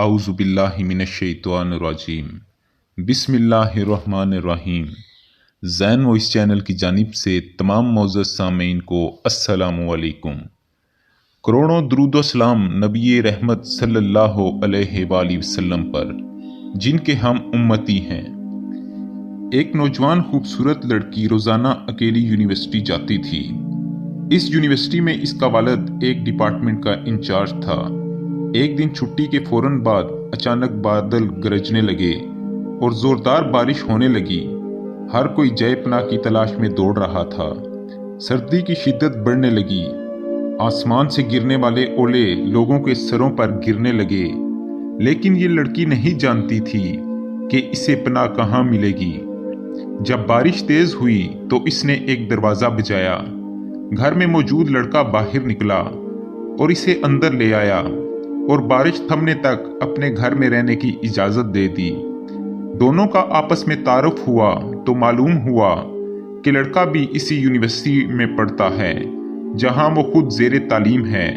अऊज़ु बिल्लाहि मिनश्शैतानिर्रजीम बिस्मिल्लाहिर्रहमानिर्रहीम। ज़ैन voice channel की जानिब से तमाम मोअज़्ज़ज़ सामीन को अस्सलामु अलैकुम। करोड़ों दुरूद व सलाम नबी रहमत सल्लल्लाहु अलैहि वसल्लम पर, जिनके हम उम्मती हैं। एक नौजवान खूबसूरत लड़की रोज़ाना अकेली यूनिवर्सिटी जाती थी। इस यूनिवर्सिटी में इसका वालिद एक डिपार्टमेंट का इंचार्ज था। एक दिन छुट्टी के फौरन बाद अचानक बादल गरजने लगे और जोरदार बारिश होने लगी। हर कोई जय पनाह की तलाश में दौड़ रहा था। सर्दी की शिद्दत बढ़ने लगी। आसमान से गिरने वाले ओले लोगों के सरों पर गिरने लगे, लेकिन ये लड़की नहीं जानती थी कि इसे पनाह कहाँ मिलेगी। जब बारिश तेज हुई तो इसने एक दरवाजा बजाया। घर में मौजूद लड़का बाहर निकला और इसे अंदर ले आया और बारिश थमने तक अपने घर में रहने की इजाजत दे दी। दोनों का आपस में तारुफ हुआ तो मालूम हुआ कि लड़का भी इसी यूनिवर्सिटी में पढ़ता है जहां वो खुद ज़ेरे तालीम है।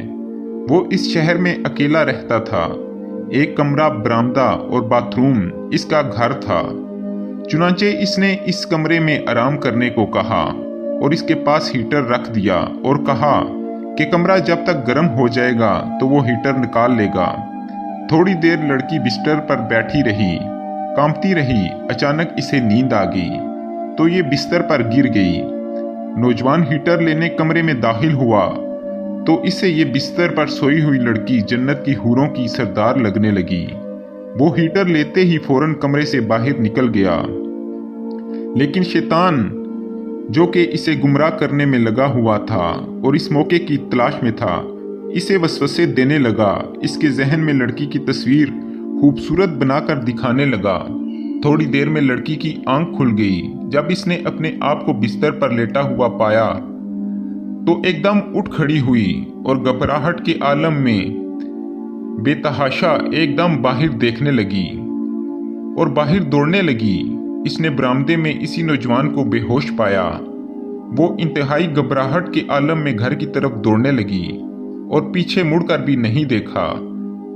वो इस शहर में अकेला रहता था। एक कमरा, बरामदा और बाथरूम इसका घर था। चुनांचे इसने इस कमरे में आराम करने को कहा और इसके पास हीटर रख दिया और कहा कि कमरा जब तक गर्म हो जाएगा तो वो हीटर निकाल लेगा। थोड़ी देर लड़की बिस्तर पर बैठी रही, कांपती रही। अचानक इसे नींद आ गई तो ये बिस्तर पर गिर गई। नौजवान हीटर लेने कमरे में दाखिल हुआ तो इसे ये बिस्तर पर सोई हुई लड़की जन्नत की हूरों की सरदार लगने लगी। वो हीटर लेते ही फौरन कमरे से बाहर निकल गया, लेकिन शैतान जो कि इसे गुमराह करने में लगा हुआ था और इस मौके की तलाश में था, इसे वसवसे देने लगा। इसके जहन में लड़की की तस्वीर खूबसूरत बनाकर दिखाने लगा। थोड़ी देर में लड़की की आंख खुल गई। जब इसने अपने आप को बिस्तर पर लेटा हुआ पाया तो एकदम उठ खड़ी हुई और घबराहट के आलम में बेतहाशा एकदम बाहर देखने लगी और बाहर दौड़ने लगी। इसने बरामदे में इसी नौजवान को बेहोश पाया। वो इंतहाई घबराहट के आलम में घर की तरफ दौड़ने लगी और पीछे मुड़कर भी नहीं देखा।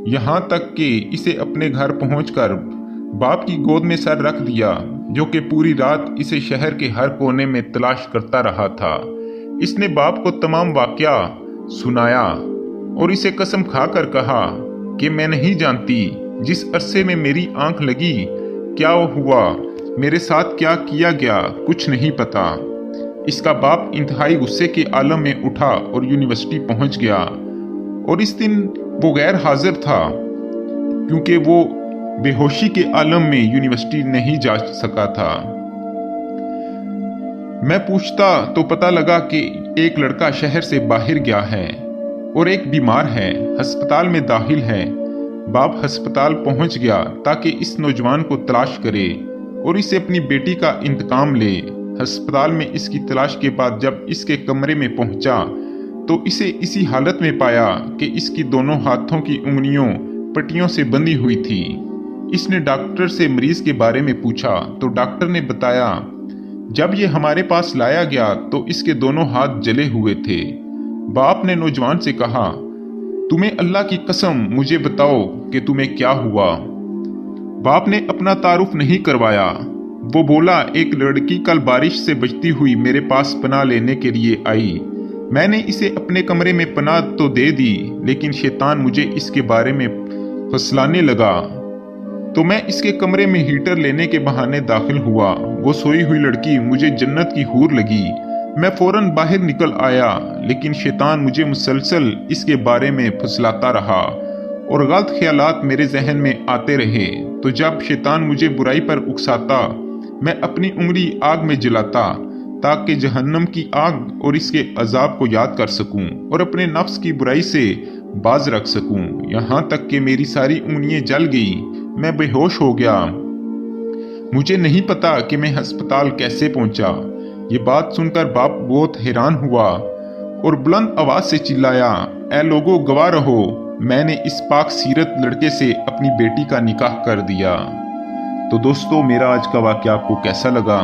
यहाँ तक कि इसे अपने घर पहुंचकर बाप की गोद में सर रख दिया, जो कि पूरी रात इसे शहर के हर कोने में तलाश करता रहा था। इसने बाप को तमाम वाकया सुनाया और इसे कसम खाकर कहा कि मैं नहीं जानती जिस अरसे में मेरी आंख लगी क्या हुआ, मेरे साथ क्या किया गया, कुछ नहीं पता। इसका बाप इंतहाई गुस्से के आलम में उठा और यूनिवर्सिटी पहुंच गया। और इस दिन वो गैर हाजिर था क्योंकि वो बेहोशी के आलम में यूनिवर्सिटी नहीं जा सका था। मैं पूछता तो पता लगा कि एक लड़का शहर से बाहर गया है और एक बीमार है, अस्पताल में दाखिल है। बाप अस्पताल पहुंच गया ताकि इस नौजवान को तलाश करे और इसे अपनी बेटी का इंतकाम ले। अस्पताल में इसकी तलाश के बाद जब इसके कमरे में पहुंचा तो इसे इसी हालत में पाया कि इसकी दोनों हाथों की उंगलियों पट्टियों से बंधी हुई थी। इसने डॉक्टर से मरीज के बारे में पूछा तो डॉक्टर ने बताया जब ये हमारे पास लाया गया तो इसके दोनों हाथ जले हुए थे। बाप ने नौजवान से कहा, तुम्हें अल्लाह की कसम मुझे बताओ कि तुम्हें क्या हुआ। बाप ने अपना तारुफ नहीं करवाया। वो बोला, एक लड़की कल बारिश से बचती हुई मेरे पास पनाह लेने के लिए आई। मैंने इसे अपने कमरे में पनाह तो दे दी, लेकिन शैतान मुझे इसके बारे में फुसलाने लगा तो मैं इसके कमरे में हीटर लेने के बहाने दाखिल हुआ। वो सोई हुई लड़की मुझे जन्नत की हूर लगी। मैं फौरन बाहर निकल आया, लेकिन शैतान मुझे मुसलसल इसके बारे में फुसलाता रहा और गलत ख्यालात मेरे जहन में आते रहे। तो जब शैतान मुझे बुराई पर उकसाता, मैं अपनी उंगली आग में जलाता ताकि जहन्नम की आग और इसके अजाब को याद कर सकूं और अपने नफ्स की बुराई से बाज रख सकूं। यहाँ तक कि मेरी सारी उंगलियां जल गई। मैं बेहोश हो गया। मुझे नहीं पता कि मैं अस्पताल कैसे पहुंचा। ये बात सुनकर बाप बहुत हैरान हुआ और बुलंद आवाज से चिल्लाया, ऐ लोगों गवाह रहो, मैंने इस पाक सीरत लड़के से अपनी बेटी का निकाह कर दिया। तो दोस्तों, मेरा आज का वाक़या आपको कैसा लगा?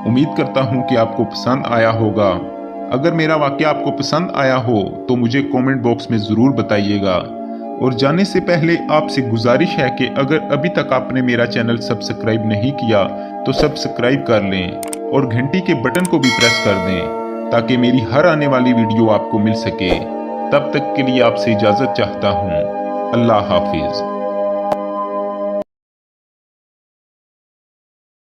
उम्मीद करता हूँ कि आपको पसंद आया होगा। अगर मेरा वाक़या आपको पसंद आया हो तो मुझे कमेंट बॉक्स में ज़रूर बताइएगा और जाने से पहले आपसे गुजारिश है कि अगर अभी तक आपने मेरा चैनल सब्सक्राइब नहीं किया तो सब्सक्राइब कर लें और घंटी के बटन को भी प्रेस कर दें ताकि मेरी हर आने वाली वीडियो आपको मिल सके। तब तक के लिए आपसे इजाज़त चाहता हूँ। अल्लाह हाफिज़।